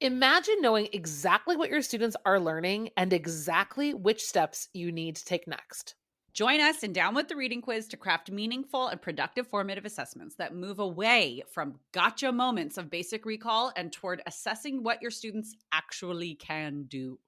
Imagine knowing exactly what your students are learning and exactly which steps you need to take next. Join us in Down with the Reading Quiz to craft meaningful and productive formative assessments that move away from gotcha moments of basic recall and toward assessing what your students actually can do.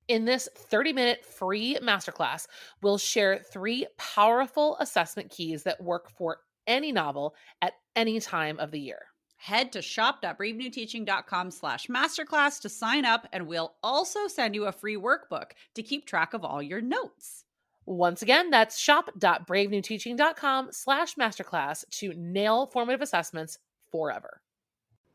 In this 30-minute free masterclass, we'll share 3 powerful assessment keys that work for any novel at any time of the year. Head to shop.bravenewteaching.com/masterclass to sign up, and we'll also send you a free workbook to keep track of all your notes. Once again, that's shop.bravenewteaching.com/masterclass to nail formative assessments forever.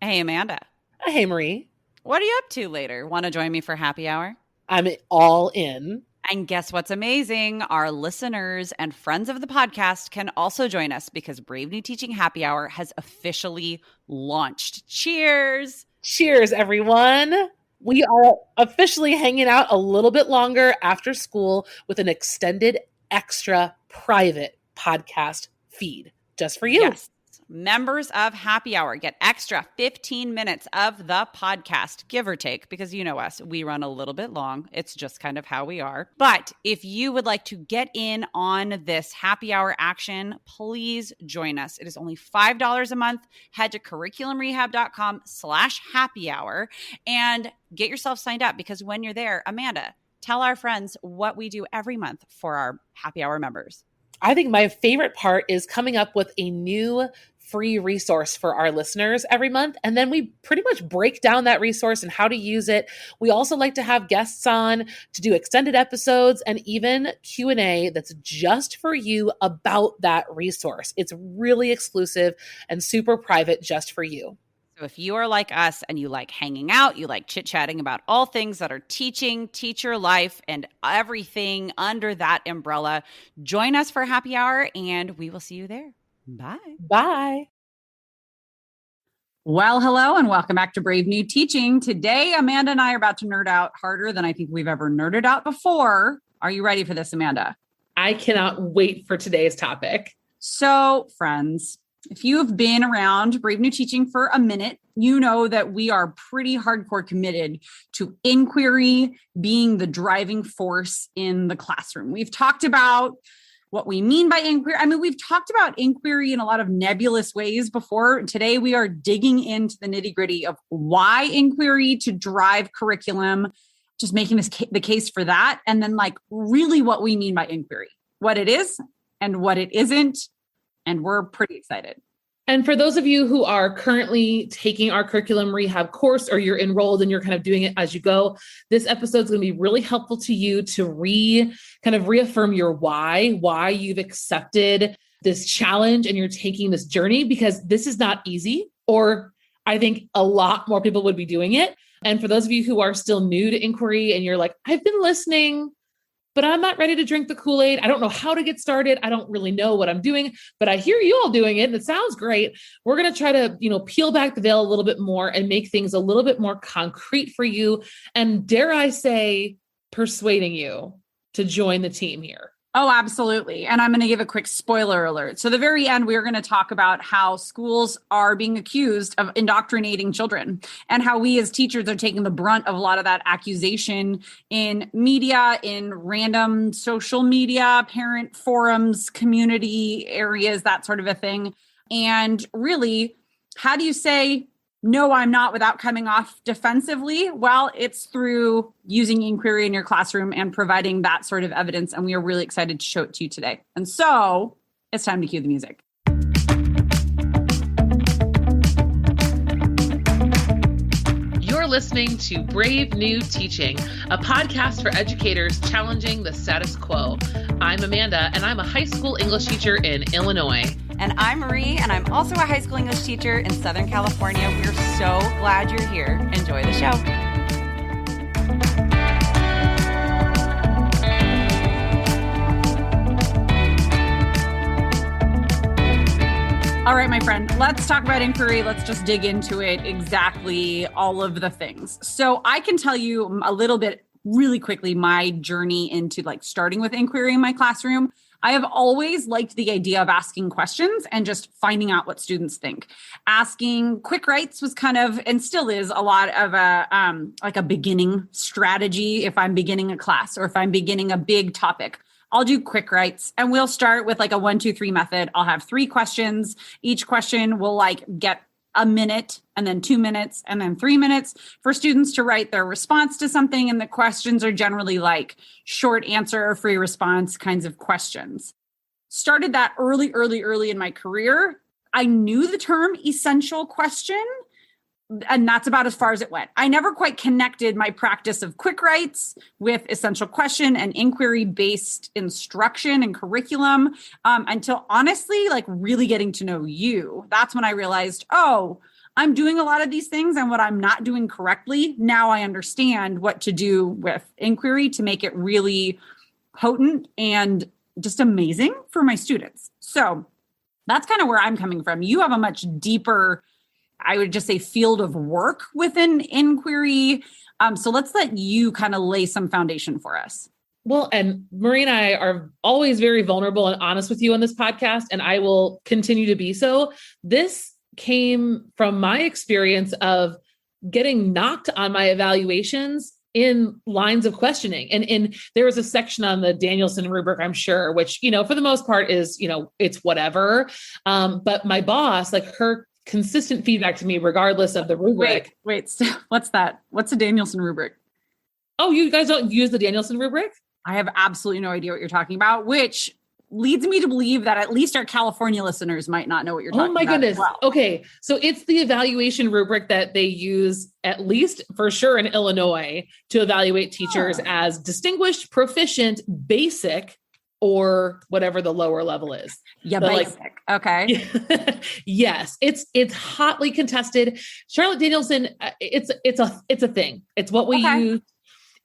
Hey, Amanda. Hey, Marie. What are you up to later? Want to join me for happy hour? I'm all in. And guess what's amazing? Our listeners and friends of the podcast can also join us because Brave New Teaching Happy Hour has officially launched. Cheers! Cheers, everyone. We are officially hanging out a little bit longer after school with an extended, extra private podcast feed just for you. Yes. Members of Happy Hour get extra 15 minutes of the podcast, give or take, because you know us, we run a little bit long. It's just kind of how we are. But if you would like to get in on this Happy Hour action, please join us. It is only $5 a month. Head to curriculumrehab.com/happy hour and get yourself signed up, because when you're there, Amanda, tell our friends what we do every month for our Happy Hour members. I think my favorite part is coming up with a new free resource for our listeners every month. And then we pretty much break down that resource and how to use it. We also like to have guests on to do extended episodes and even Q&A that's just for you about that resource. It's really exclusive and super private just for you. So if you are like us and you like hanging out, you like chit-chatting about all things that are teaching, teacher life, and everything under that umbrella, join us for happy hour and we will see you there. Bye. Bye. Well, hello and welcome back to Brave New Teaching. Today, Amanda and I are about to nerd out harder than I think we've ever nerded out before. Are you ready for this, Amanda? I cannot wait for today's topic. So, friends, if you have been around Brave New Teaching for a minute, you know that we are pretty hardcore committed to inquiry being the driving force in the classroom. We've talked about what we mean by inquiry. I mean, we've talked about inquiry in a lot of nebulous ways before. Today, we are digging into the nitty-gritty of why inquiry to drive curriculum, just making the case for that, and then like really what we mean by inquiry, what it is and what it isn't. And we're pretty excited. And for those of you who are currently taking our curriculum rehab course, or you're enrolled and you're kind of doing it as you go, this episode is going to be really helpful to you to reaffirm your why you've accepted this challenge and you're taking this journey, because this is not easy, or I think a lot more people would be doing it. And for those of you who are still new to inquiry and you're like, I've been listening, but I'm not ready to drink the Kool-Aid. I don't know how to get started. I don't really know what I'm doing, but I hear you all doing it and it sounds great. We're going to try to, peel back the veil a little bit more and make things a little bit more concrete for you. And dare I say, persuading you to join the team here. Oh, absolutely. And I'm going to give a quick spoiler alert. So the very end, we're going to talk about how schools are being accused of indoctrinating children and how we as teachers are taking the brunt of a lot of that accusation in media, in random social media, parent forums, community areas, that sort of a thing. And really, how do you say, no, I'm not, without coming off defensively? Well, it's through using inquiry in your classroom and providing that sort of evidence. And we are really excited to show it to you today. And so it's time to cue the music. You're listening to Brave New Teaching, a podcast for educators challenging the status quo. I'm Amanda, and I'm a high school English teacher in Illinois. And I'm Marie, and I'm also a high school English teacher in Southern California. We're so glad you're here. Enjoy the show. All right, my friend, let's talk about inquiry. Let's just dig into it, exactly all of the things. So I can tell you a little bit really quickly my journey into like starting with inquiry in my classroom. I have always liked the idea of asking questions and just finding out what students think. Asking quick writes was kind of, and still is, a lot of like a beginning strategy. If I'm beginning a class or if I'm beginning a big topic, I'll do quick writes, and we'll start with like a 1, 2, 3 method. I'll have 3 questions. Each question will like get a minute, and then 2 minutes, and then 3 minutes for students to write their response to something. And the questions are generally like short answer or free response kinds of questions. Started that early in my career. I knew the term essential question, and that's about as far as it went. I never quite connected my practice of quick writes with essential question and inquiry-based instruction and curriculum until honestly, like really getting to know you. That's when I realized, oh, I'm doing a lot of these things, and what I'm not doing correctly, now I understand what to do with inquiry to make it really potent and just amazing for my students. So that's kind of where I'm coming from. You have a much deeper, I would just say, field of work within inquiry. So let's let you kind of lay some foundation for us. Well, and Marie and I are always very vulnerable and honest with you on this podcast, and I will continue to be so. This came from my experience of getting knocked on my evaluations in lines of questioning. And there was a section on the Danielson rubric, I'm sure, which, for the most part is, it's whatever. But my boss, like her consistent feedback to me, regardless of the rubric. Wait, what's that? What's a Danielson rubric? Oh, you guys don't use the Danielson rubric? I have absolutely no idea what you're talking about, which leads me to believe that at least our California listeners might not know what you're talking about. Oh my goodness. Well. Okay. So it's the evaluation rubric that they use, at least for sure in Illinois, to evaluate teachers as distinguished, proficient, basic, or whatever the lower level is. Yeah, so basic. Okay. Yes, it's hotly contested. Charlotte Danielson, it's a thing. It's what we use.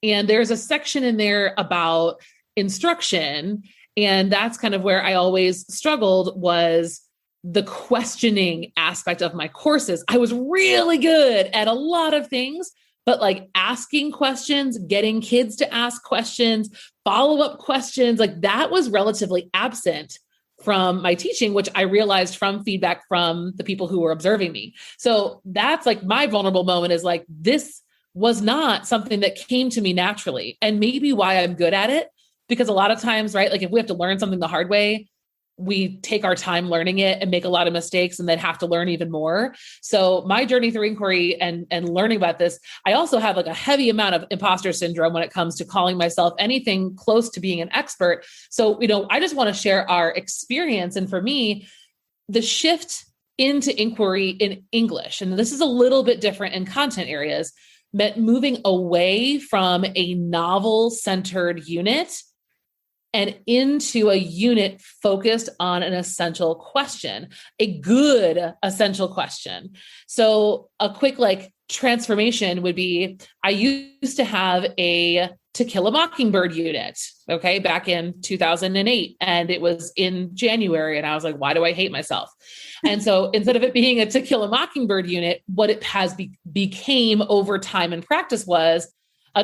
And there's a section in there about instruction. And that's kind of where I always struggled, was the questioning aspect of my courses. I was really good at a lot of things, but like asking questions, getting kids to ask questions, follow-up questions, like that was relatively absent from my teaching, which I realized from feedback from the people who were observing me. So that's like my vulnerable moment, is like, this was not something that came to me naturally, and maybe why I'm good at it. Because a lot of times, right, like if we have to learn something the hard way, we take our time learning it and make a lot of mistakes and then have to learn even more. So my journey through inquiry and learning about this, I also have like a heavy amount of imposter syndrome when it comes to calling myself anything close to being an expert. So, I just want to share our experience. And for me, the shift into inquiry in English, and this is a little bit different in content areas, meant moving away from a novel-centered unit and into a unit focused on an essential question, a good essential question. So a quick transformation would be, I used to have a To Kill a Mockingbird unit, back in 2008. And it was in January. And I was like, why do I hate myself? And so instead of it being a To Kill a Mockingbird unit, what it has became over time and practice was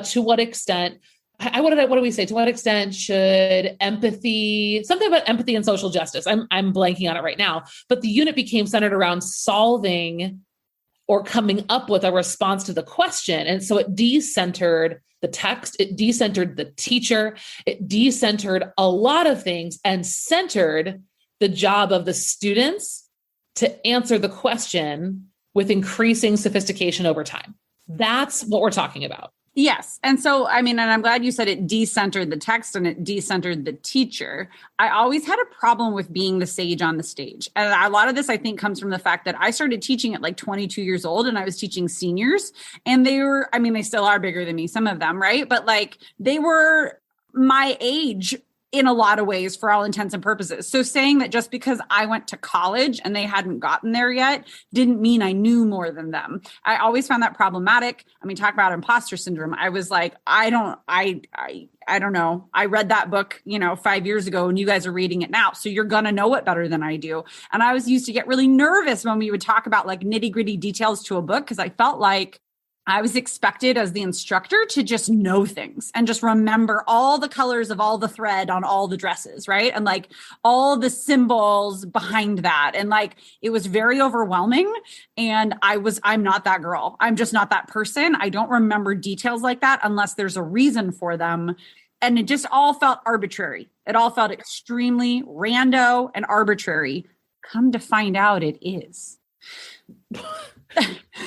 to what extent, what do we say? To what extent should something about empathy and social justice. I'm blanking on it right now, but the unit became centered around solving or coming up with a response to the question. And so it decentered the text, it decentered the teacher, it decentered a lot of things and centered the job of the students to answer the question with increasing sophistication over time. That's what we're talking about. Yes. And so, and I'm glad you said it decentered the text and it decentered the teacher. I always had a problem with being the sage on the stage. And a lot of this, I think, comes from the fact that I started teaching at 22 years old, and I was teaching seniors, and they were, they still are bigger than me, some of them, right? But they were my age in a lot of ways for all intents and purposes. So saying that just because I went to college and they hadn't gotten there yet didn't mean I knew more than them. I always found that problematic. Talk about imposter syndrome. I was like, I don't know. I read that book, 5 years ago, and you guys are reading it now. So you're going to know it better than I do. And I was used to get really nervous when we would talk about nitty gritty details to a book, because I felt like I was expected as the instructor to just know things and just remember all the colors of all the thread on all the dresses, right? And like all the symbols behind that. And like, it was very overwhelming. And I'm not that girl. I'm just not that person. I don't remember details like that unless there's a reason for them. And it just all felt arbitrary. It all felt extremely rando and arbitrary. Come to find out it is.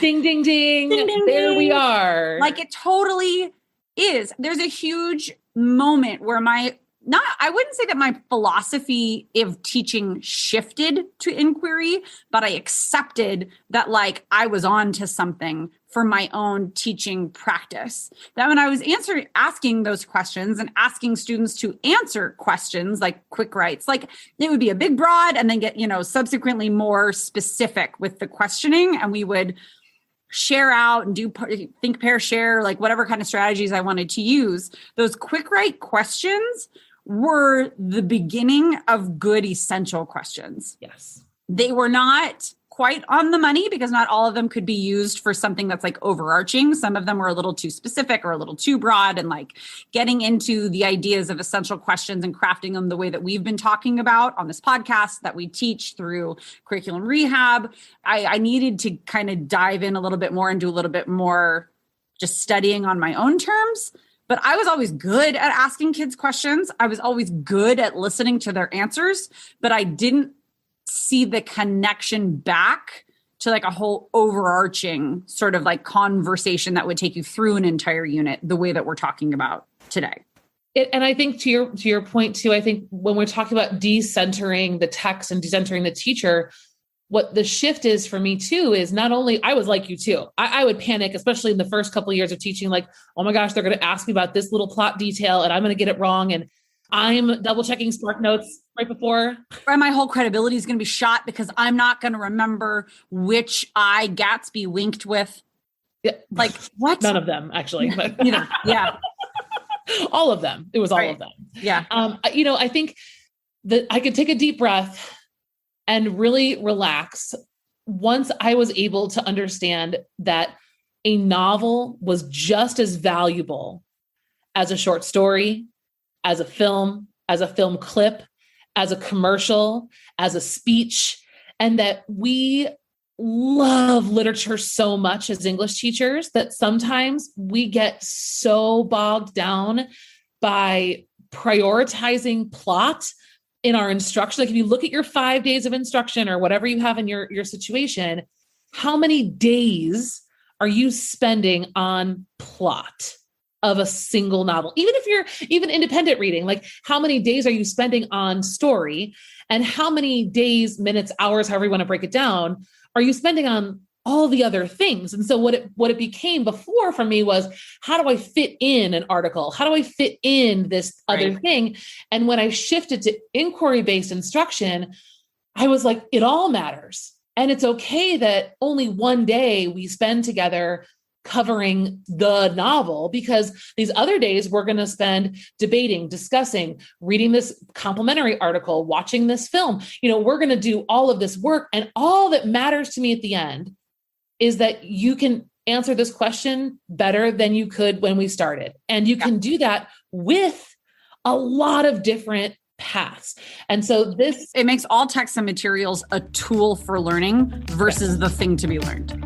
Ding, ding, ding. Ding, ding, there we are. Like it totally is. There's a huge moment where I wouldn't say that my philosophy of teaching shifted to inquiry, but I accepted that like I was on to something for my own teaching practice. That when I was asking those questions and asking students to answer questions like quick writes, like it would be a big broad and then get, subsequently more specific with the questioning. And we would share out and do think, pair, share, like whatever kind of strategies I wanted to use. Those quick write questions were the beginning of good essential questions. Yes. They were not quite on the money because not all of them could be used for something that's like overarching. Some of them were a little too specific or a little too broad, and like getting into the ideas of essential questions and crafting them the way that we've been talking about on this podcast that we teach through curriculum rehab. I needed to kind of dive in a little bit more and do a little bit more just studying on my own terms. But I was always good at asking kids questions. I was always good at listening to their answers, but I didn't see the connection back to like a whole overarching sort of like conversation that would take you through an entire unit the way that we're talking about today. And I think to your point too, I think when we're talking about decentering the text and decentering the teacher, what the shift is for me too is not only, I was like you too, I would panic, especially in the first couple of years of teaching, like, oh my gosh, they're going to ask me about this little plot detail and I'm going to get it wrong. And I'm double checking Spark Notes right before. And my whole credibility is going to be shot because I'm not going to remember which eye Gatsby winked with. Yeah. Like what? None of them actually. But yeah. All of them. It was all of them. Yeah. I think that I could take a deep breath and really relax once I was able to understand that a novel was just as valuable as a short story, as a film clip, as a commercial, as a speech, and that we love literature so much as English teachers that sometimes we get so bogged down by prioritizing plot in our instruction. Like if you look at your 5 days of instruction or whatever you have in your situation, how many days are you spending on plot of a single novel? Even if you're even independent reading, like how many days are you spending on story, and how many days, minutes, hours, however you want to break it down, are you spending on all the other things? And so what it became before for me was, how do I fit in an article? How do I fit in this other thing? And when I shifted to inquiry-based instruction, I was like, it all matters. And it's okay that only one day we spend together covering the novel, because these other days we're going to spend debating, discussing, reading this complimentary article, watching this film. We're going to do all of this work. And all that matters to me at the end is that you can answer this question better than you could when we started. And you can do that with a lot of different paths. And so it makes all texts and materials a tool for learning versus the thing to be learned.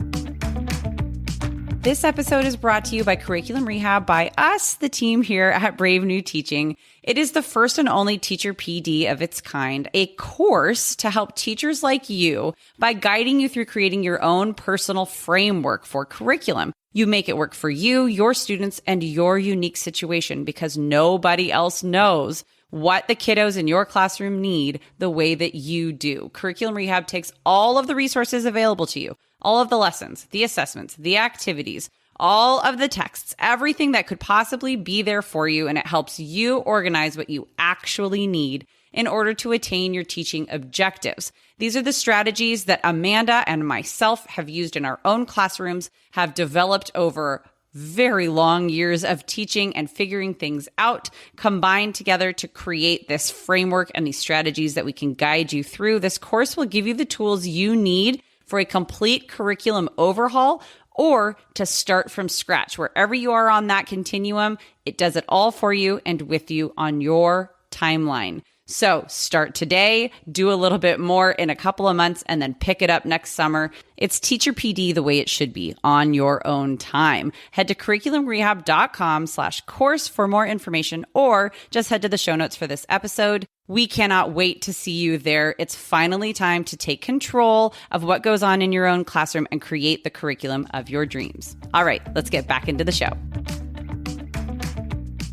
This episode is brought to you by Curriculum Rehab, by us, the team here at Brave New Teaching. It is the first and only teacher PD of its kind, a course to help teachers like you by guiding you through creating your own personal framework for curriculum. You make it work for you, your students, and your unique situation, because nobody else knows what the kiddos in your classroom need the way that you do. Curriculum Rehab takes all of the resources available to you, all of the lessons, the assessments, the activities, all of the texts, everything that could possibly be there for you, and it helps you organize what you actually need in order to attain your teaching objectives. These are the strategies that Amanda and myself have used in our own classrooms, have developed over very long years of teaching and figuring things out, combined together to create this framework and these strategies that we can guide you through. This course will give you the tools you need for a complete curriculum overhaul or to start from scratch. Wherever you are on that continuum, it does it all for you and with you on your timeline. So start today, do a little bit more in a couple of months, and then pick it up next summer. It's Teacher PD the way it should be, on your own time. Head to curriculumrehab.com/course for more information, or just head to the show notes for this episode. We cannot wait to see you there. It's finally time to take control of what goes on in your own classroom and create the curriculum of your dreams. All right, let's get back into the show.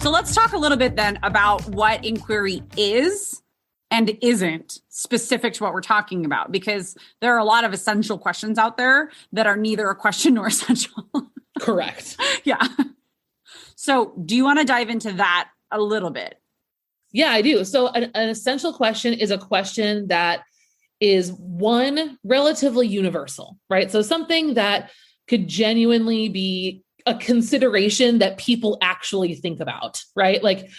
So let's talk a little bit then about what inquiry is and isn't specific to what we're talking about, because there are a lot of essential questions out there that are neither a question nor essential. Correct. Yeah. So do you want to dive into that a little bit? Yeah, I do. So an essential question is a question that is one, relatively universal, right? So something that could genuinely be a consideration that people actually think about, right? Like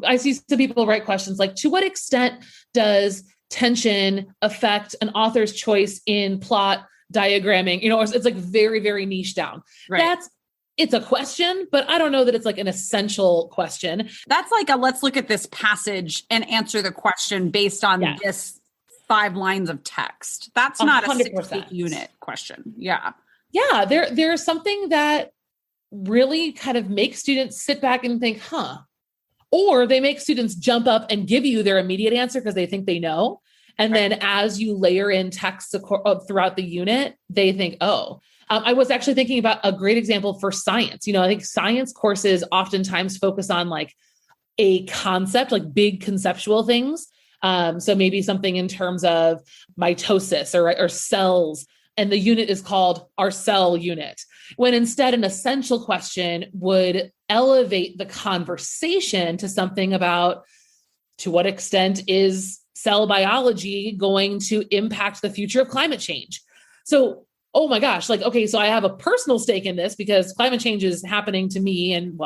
I see some people write questions like, to what extent does tension affect an author's choice in plot diagramming? It's like very, very niche down. Right. It's a question, but I don't know that it's like an essential question. That's like let's look at this passage and answer the question based on this 5 lines of text. That's not 100%. A 6-week unit question. Yeah. Yeah. There's something that really kind of makes students sit back and think, or they make students jump up and give you their immediate answer because they think they know. And then as you layer in text throughout the unit, they think, I was actually thinking about a great example for science. I think science courses oftentimes focus on like a concept, like big conceptual things. So maybe something in terms of mitosis or cells. And the unit is called our cell unit, when instead an essential question would elevate the conversation to something about, to what extent is cell biology going to impact the future of climate change? So, oh my gosh, so I have a personal stake in this because climate change is happening to me, and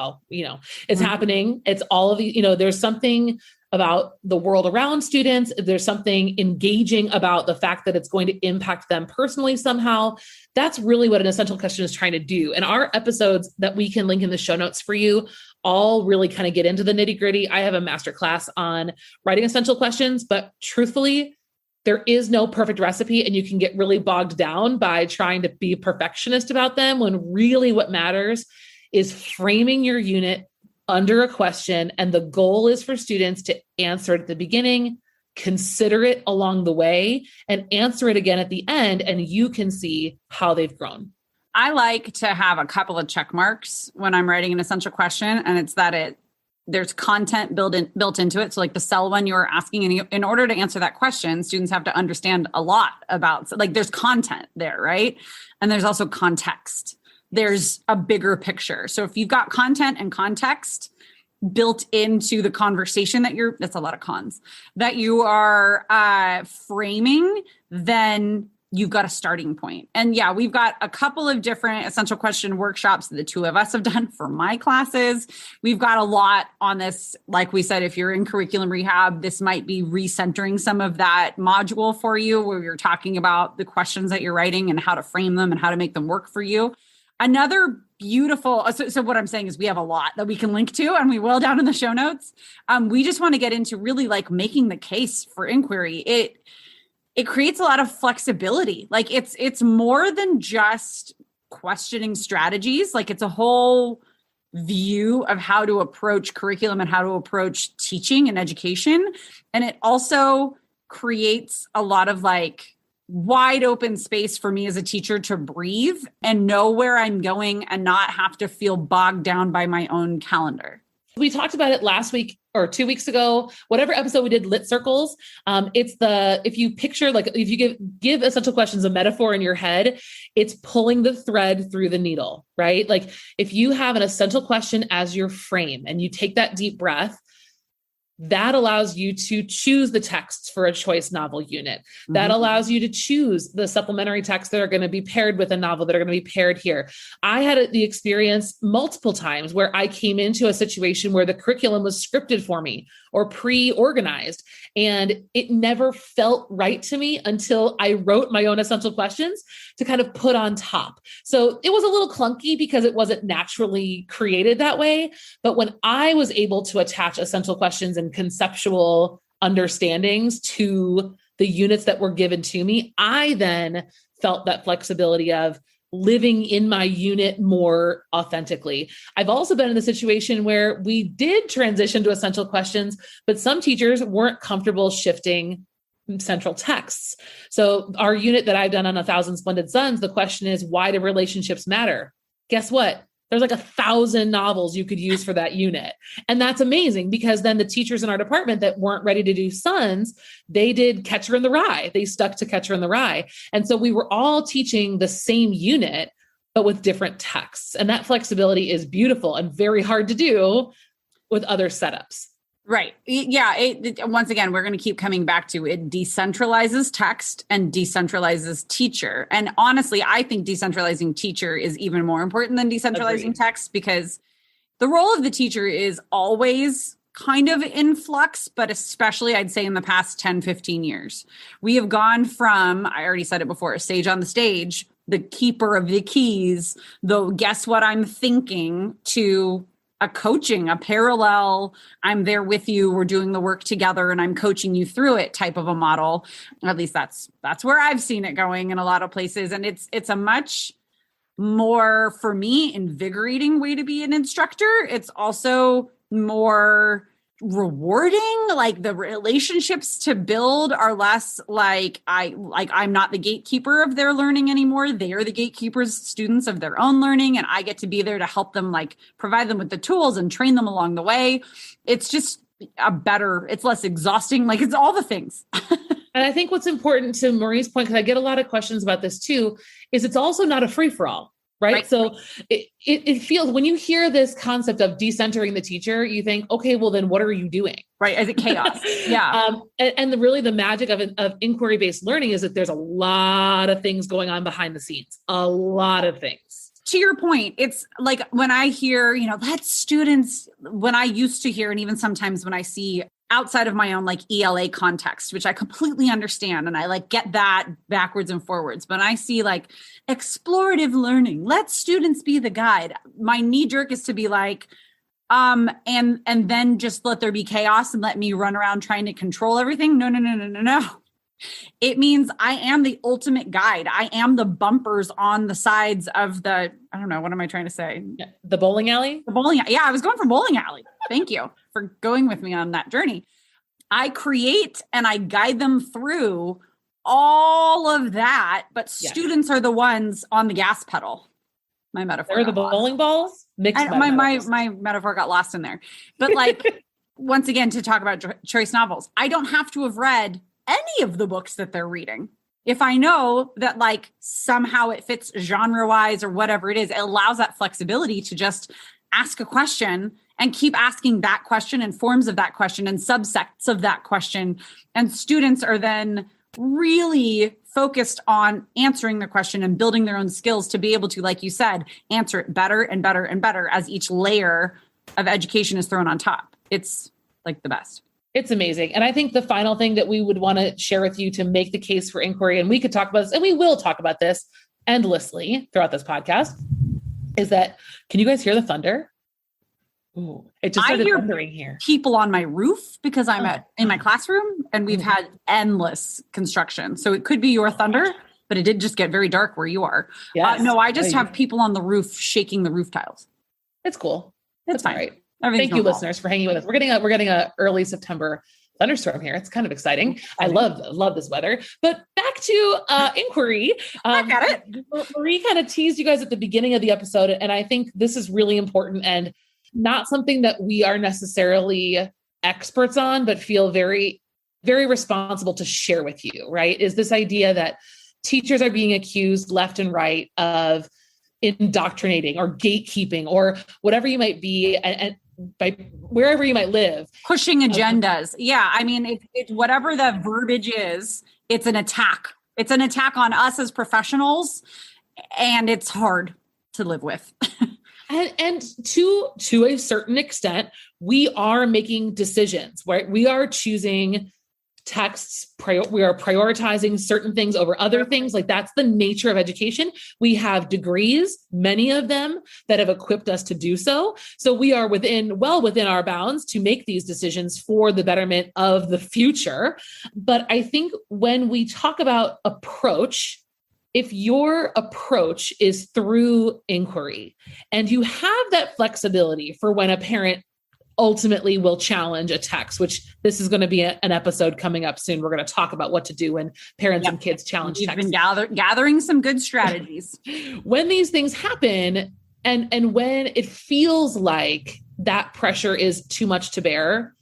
it's happening. It's all of the, there's something about the world around students. There's something engaging about the fact that it's going to impact them personally somehow. That's really what an essential question is trying to do. And our episodes that we can link in the show notes for you all really kind of get into the nitty-gritty. I have a masterclass on writing essential questions, but truthfully, there is no perfect recipe, and you can get really bogged down by trying to be perfectionist about them, when really what matters is framing your unit under a question. And the goal is for students to answer it at the beginning, consider it along the way, and answer it again at the end. And you can see how they've grown. I like to have a couple of check marks when I'm writing an essential question. And it's that there's content built into it. So like the cell one you were asking, and in order to answer that question, students have to understand a lot about, there's content there, right? And there's also context. There's a bigger picture. So if you've got content and context built into the conversation that's a lot of cons, that you are framing, then you've got a starting point. And yeah, we've got a couple of different essential question workshops that the two of us have done for my classes. We've got a lot on this. Like we said, if you're in curriculum rehab, this might be recentering some of that module for you, where you're talking about the questions that you're writing and how to frame them and how to make them work for you. Another beautiful, so what I'm saying is we have a lot that we can link to, and we will down in the show notes. We just want to get into really making the case for inquiry. It creates a lot of flexibility. It's more than just questioning strategies. It's a whole view of how to approach curriculum and how to approach teaching and education. And it also creates a lot of wide open space for me as a teacher to breathe and know where I'm going and not have to feel bogged down by my own calendar. We talked about it last week or 2 weeks ago, whatever episode we did, lit circles. If you picture, if you give essential questions a metaphor in your head, it's pulling the thread through the needle, right? If you have an essential question as your frame and you take that deep breath, that allows you to choose the texts for a choice novel unit. That allows you to choose the supplementary texts that are going to be paired with a novel that are going to be paired here. I had the experience multiple times where I came into a situation where the curriculum was scripted for me or pre-organized, and it never felt right to me until I wrote my own essential questions to kind of put on top. So it was a little clunky because it wasn't naturally created that way. But when I was able to attach essential questions and conceptual understandings to the units that were given to me, I then felt that flexibility of living in my unit more authentically. I've also been in the situation where we did transition to essential questions, but some teachers weren't comfortable shifting central texts. So our unit that I've done on 1,000 Splendid Sons, the question is, why do relationships matter? Guess what? There's like 1,000 novels you could use for that unit. And that's amazing because then the teachers in our department that weren't ready to do Sons, they did Catcher in the Rye. They stuck to Catcher in the Rye. And so we were all teaching the same unit, but with different texts. And that flexibility is beautiful and very hard to do with other setups. Right. Yeah. Once again, we're going to keep coming back to it. Decentralizes text and decentralizes teacher. And honestly, I think decentralizing teacher is even more important than decentralizing text, because the role of the teacher is always kind of in flux, but especially I'd say in the past 10, 15 years, we have gone from, I already said it before, a sage on the stage, the keeper of the keys, the guess what I'm thinking, to a coaching, a parallel, I'm there with you, we're doing the work together and I'm coaching you through it type of a model. At least that's where I've seen it going in a lot of places. And it's a much more, for me, invigorating way to be an instructor. It's also more rewarding. Like the relationships to build are less like I'm not the gatekeeper of their learning anymore. They are the gatekeepers, students of their own learning, and I get to be there to help them, like provide them with the tools and train them along the way. It's just it's less exhausting. Like it's all the things. And I think what's important, to Marie's point, because I get a lot of questions about this too, is it's also not a free-for-all. Right. So it feels, when you hear this concept of decentering the teacher, you think, okay, well, then what are you doing? Right. Is it chaos? Yeah. And really the magic of inquiry-based learning is that there's a lot of things going on behind the scenes, a lot of things. To your point, it's like when I hear, let students, when I used to hear, and even sometimes when I see outside of my own like ELA context, which I completely understand. And I like get that backwards and forwards. But I see like explorative learning, let students be the guide. My knee jerk is to be like, and then just let there be chaos and let me run around trying to control everything. No. It means I am the ultimate guide. I am the bumpers on the sides of the, I don't know, what am I trying to say? The bowling alley? The bowling. Yeah, I was going for bowling alley. Thank you for going with me on that journey. I create and I guide them through all of that, but students are the ones on the gas pedal. My metaphor. They're the bowling balls? My metaphor got lost in there. But like, once again, to talk about choice novels, I don't have to have read any of the books that they're reading. If I know that like somehow it fits genre wise or whatever it is, it allows that flexibility to just ask a question and keep asking that question and forms of that question and subsets of that question. And students are then really focused on answering the question and building their own skills to be able to, like you said, answer it better and better and better as each layer of education is thrown on top. It's like the best. It's amazing. And I think the final thing that we would want to share with you to make the case for inquiry, and we could talk about this, and we will talk about this endlessly throughout this podcast, is that, can you guys hear the thunder? Ooh, it just started thundering here. People on my roof because I'm in my classroom and we've had endless construction. So it could be your thunder, but it did just get very dark where you are. Yes. No, I just have people on the roof shaking the roof tiles. It's cool. That's fine. All right. Thank you, listeners, for hanging with us. We're getting a early September thunderstorm here. It's kind of exciting. I love this weather. But back to inquiry. I got it. Marie kind of teased you guys at the beginning of the episode, and I think this is really important and not something that we are necessarily experts on, but feel very, very responsible to share with you. Right? Is this idea that teachers are being accused left and right of indoctrinating or gatekeeping or whatever you might be, and by wherever you might live. Pushing agendas. Yeah. I mean, it's whatever the verbiage is, it's an attack. It's an attack on us as professionals, and it's hard to live with. And to a certain extent, we are making decisions, right? We are choosing texts, we are prioritizing certain things over other things. Like that's the nature of education. We have degrees, many of them that have equipped us to do so. So we are well within our bounds to make these decisions for the betterment of the future. But I think when we talk about approach, if your approach is through inquiry and you have that flexibility for when a parent ultimately will challenge a text, which this is going to be an episode coming up soon. We're going to talk about what to do when parents and kids challenge We've texts. been gathering some good strategies. When these things happen and when it feels like that pressure is too much to bear,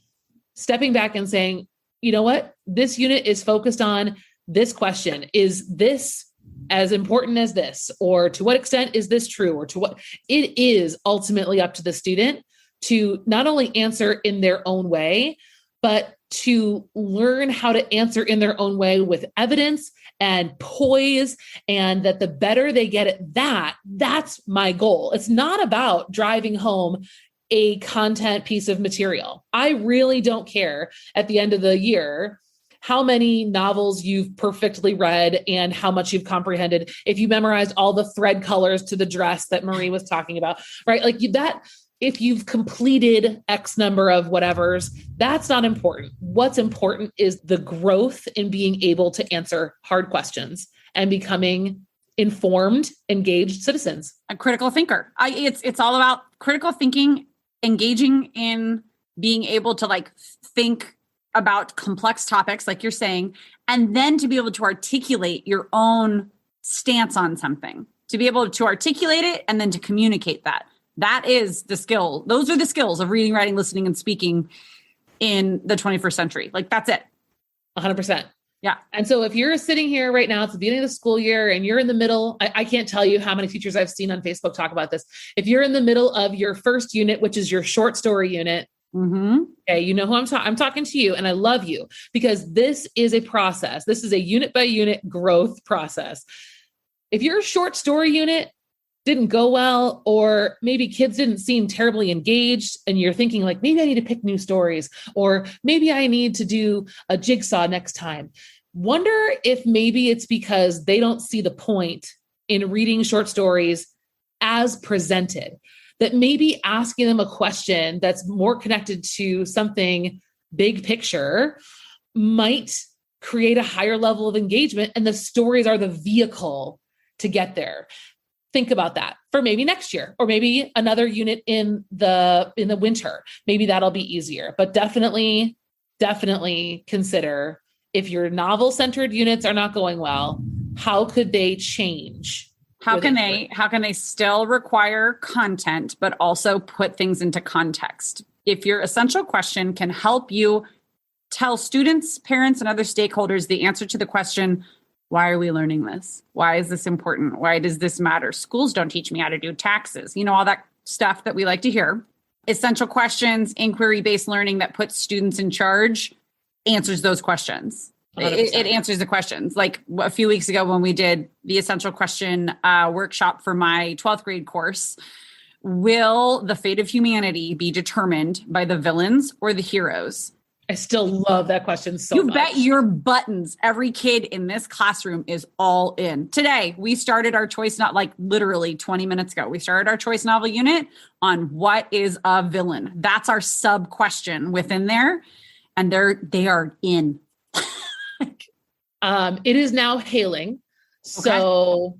stepping back and saying, you know what, this unit is focused on this question. Is this as important as this? Or to what extent is this true? Or to what? It is ultimately up to the student to not only answer in their own way, but to learn how to answer in their own way with evidence and poise. And that the better they get at that, that's my goal. It's not about driving home a content piece of material. I really don't care at the end of the year how many novels you've perfectly read and how much you've comprehended. If you memorized all the thread colors to the dress that Marie was talking about, right? Like that. If you've completed X number of whatevers, that's not important. What's important is the growth in being able to answer hard questions and becoming informed, engaged citizens. A critical thinker. It's all about critical thinking, engaging in being able to like think about complex topics, like you're saying, and then to be able to articulate your own stance on something, to be able to articulate it and then to communicate that. That is the skill. Those are the skills of reading, writing, listening, and speaking in the 21st century. Like that's it. 100%. Yeah. And so if you're sitting here right now, it's the beginning of the school year and you're in the middle, I can't tell you how many teachers I've seen on Facebook talk about this. If you're in the middle of your first unit, which is your short story unit, okay, you know who I'm talking to you, and I love you because this is a process. This is a unit by unit growth process. If your short story unit didn't go well, or maybe kids didn't seem terribly engaged and you're thinking like, maybe I need to pick new stories, or maybe I need to do a jigsaw next time. Wonder if maybe it's because they don't see the point in reading short stories as presented, that maybe asking them a question that's more connected to something big picture might create a higher level of engagement, and the stories are the vehicle to get there. Think about that for maybe next year, or maybe another unit in the winter. Maybe that'll be easier, but definitely consider if your novel centered units are not going well, how could they change? How can they still require content, but also put things into context? If your essential question can help you tell students, parents, and other stakeholders the answer to the question, why are we learning this? Why is this important? Why does this matter? Schools don't teach me how to do taxes. You know, all that stuff that we like to hear. Essential questions, inquiry-based learning that puts students in charge answers those questions. It answers the questions. Like a few weeks ago when we did the essential question workshop for my 12th grade course, will the fate of humanity be determined by the villains or the heroes? I still love that question so much. You bet your buttons. Every kid in this classroom is all in. Today, we started our choice, not like literally 20 minutes ago. We started our choice novel unit on what is a villain. That's our sub question within there. And they are in. It is now hailing. So, okay.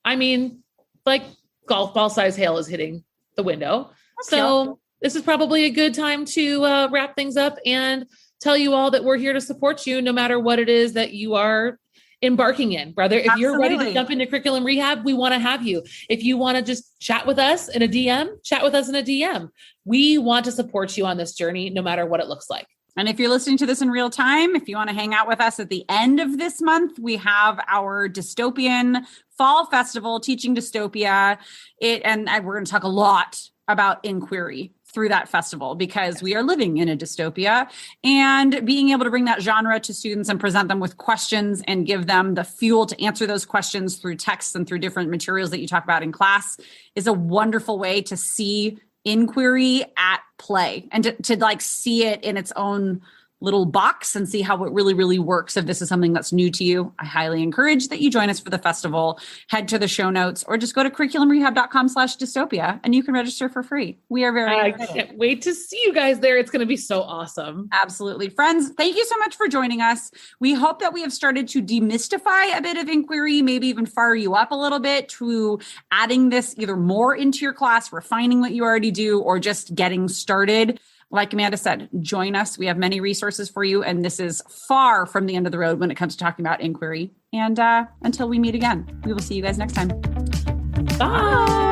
I mean, like golf ball size hail is hitting the window. Okay. So this is probably a good time to wrap things up and tell you all that we're here to support you no matter what it is that you are embarking in, brother. If you're ready to jump into curriculum rehab, we want to have you. If you want to just chat with us in a DM, chat with us in a DM. We want to support you on this journey no matter what it looks like. And if you're listening to this in real time, if you want to hang out with us at the end of this month, we have our dystopian fall festival, Teaching Dystopia. And we're going to talk a lot about inquiry through that festival because we are living in a dystopia, and being able to bring that genre to students and present them with questions and give them the fuel to answer those questions through texts and through different materials that you talk about in class is a wonderful way to see inquiry at play and to like see it in its own little box and see how it really, really works. If this is something that's new to you, I highly encourage that you join us for the festival. Head to the show notes or just go to curriculumrehab.com/dystopia and you can register for free. We are very excited. I can't wait to see you guys there. It's going to be so awesome. Absolutely. Friends, thank you so much for joining us. We hope that we have started to demystify a bit of inquiry, maybe even fire you up a little bit to adding this either more into your class, refining what you already do, or just getting started. Like Amanda said, join us. We have many resources for you, and this is far from the end of the road when it comes to talking about inquiry. And until we meet again, we will see you guys next time. Bye.